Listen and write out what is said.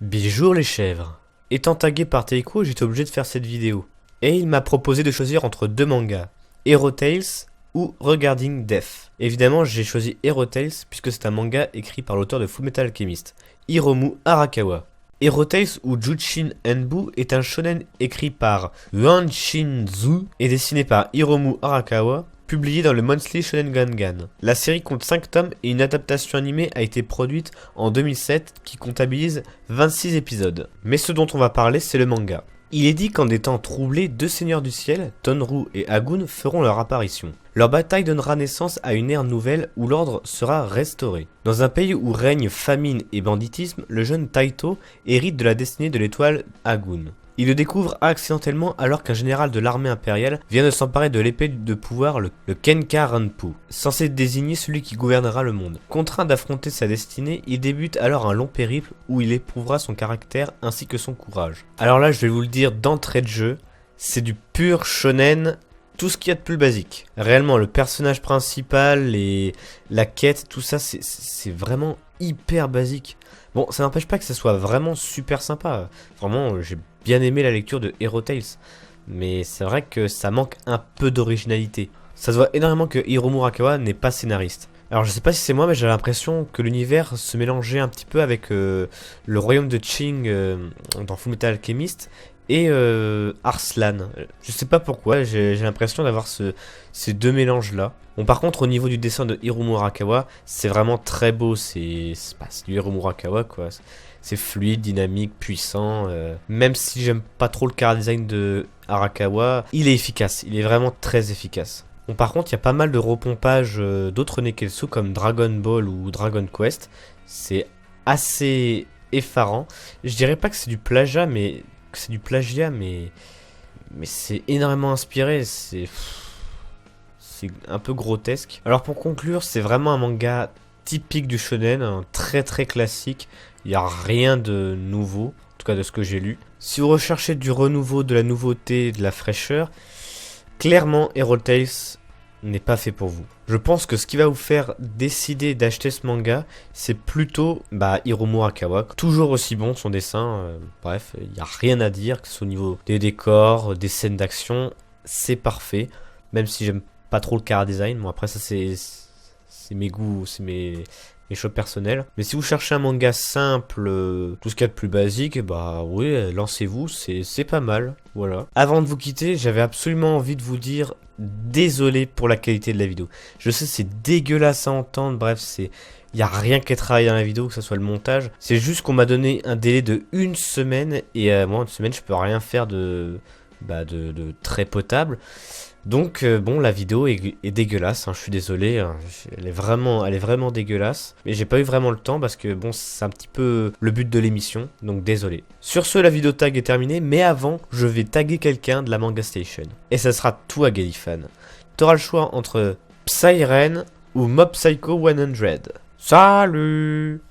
Bonjour les chèvres. Étant tagué par Taiko, j'étais obligé de faire cette vidéo. Et il m'a proposé de choisir entre deux mangas, Hero Tales ou Regarding Death. Évidemment, j'ai choisi Hero Tales puisque c'est un manga écrit par l'auteur de Fullmetal Alchemist, Hiromu Arakawa. Hero Tales ou Jushin Enbu est un shonen écrit par Yuan Shin-zu et dessiné par Hiromu Arakawa, publié dans le Monthly Shonen Gangan. La série compte 5 tomes et une adaptation animée a été produite en 2007 qui comptabilise 26 épisodes. Mais ce dont on va parler, c'est le manga. Il est dit qu'en des temps troublés, deux seigneurs du ciel, Tonru et Agun, feront leur apparition. Leur bataille donnera naissance à une ère nouvelle où l'ordre sera restauré. Dans un pays où règne famine et banditisme, le jeune Taito hérite de la destinée de l'étoile Agun. Il le découvre accidentellement alors qu'un général de l'armée impériale vient de s'emparer de l'épée de pouvoir, le Kenka-Renpu, censé désigner celui qui gouvernera le monde. Contraint d'affronter sa destinée, il débute alors un long périple où il éprouvera son caractère ainsi que son courage. Alors là, je vais vous le dire d'entrée de jeu, c'est du pur shonen, tout ce qu'il y a de plus basique. Réellement, le personnage principal et la quête, tout ça, c'est vraiment hyper basique. Bon, ça n'empêche pas que ça soit vraiment super sympa. Vraiment, j'ai bien aimé la lecture de Hero Tales. Mais c'est vrai que ça manque un peu d'originalité. Ça se voit énormément que Hiromu Arakawa n'est pas scénariste. Alors je sais pas si c'est moi, mais j'ai l'impression que l'univers se mélangeait un petit peu avec le royaume de Qing dans Fullmetal Alchemist et Arslan. Je sais pas pourquoi, j'ai l'impression d'avoir ces deux mélanges là. Bon, par contre, au niveau du dessin de Hiromu Arakawa, c'est vraiment très beau. C'est du Hiromu Arakawa quoi. C'est fluide, dynamique, puissant. Même si j'aime pas trop le chara design de Arakawa, il est efficace. Il est vraiment très efficace. Bon, par contre, il y a pas mal de repompages d'autres Neketsu comme Dragon Ball ou Dragon Quest. C'est assez effarant. Je dirais pas que c'est du plagiat, mais c'est énormément inspiré. C'est un peu grotesque. Alors pour conclure, c'est vraiment un manga typique du shonen, un très très classique. Il n'y a rien de nouveau, en tout cas de ce que j'ai lu. Si vous recherchez du renouveau, de la nouveauté, de la fraîcheur, clairement Hero Tales n'est pas fait pour vous. Je pense que ce qui va vous faire décider d'acheter ce manga, c'est plutôt Hiromu Arakawa. Toujours aussi bon son dessin, bref, il n'y a rien à dire, que ce soit au niveau des décors, des scènes d'action, c'est parfait. Même si j'aime pas trop le chara design, bon après ça c'est mes goûts, c'est mes choix personnels. Mais si vous cherchez un manga simple, tout ce qu'il y a de plus basique, oui, lancez-vous, c'est pas mal, voilà. Avant de vous quitter, j'avais absolument envie de vous dire désolé pour la qualité de la vidéo. Je sais c'est dégueulasse à entendre, bref il n'y a rien qui est travaillé dans la vidéo, que ce soit le montage. C'est juste qu'on m'a donné un délai de une semaine, et moi en une semaine je peux rien faire de très potable. Donc bon, la vidéo est dégueulasse, hein, je suis désolé, hein, elle est vraiment dégueulasse. Mais j'ai pas eu vraiment le temps parce que bon, c'est un petit peu le but de l'émission, donc désolé. Sur ce, la vidéo tag est terminée, mais avant, je vais taguer quelqu'un de la Manga Station. Et ça sera toi, Galifan. T'auras le choix entre Psyren ou Mob Psycho 100. Salut!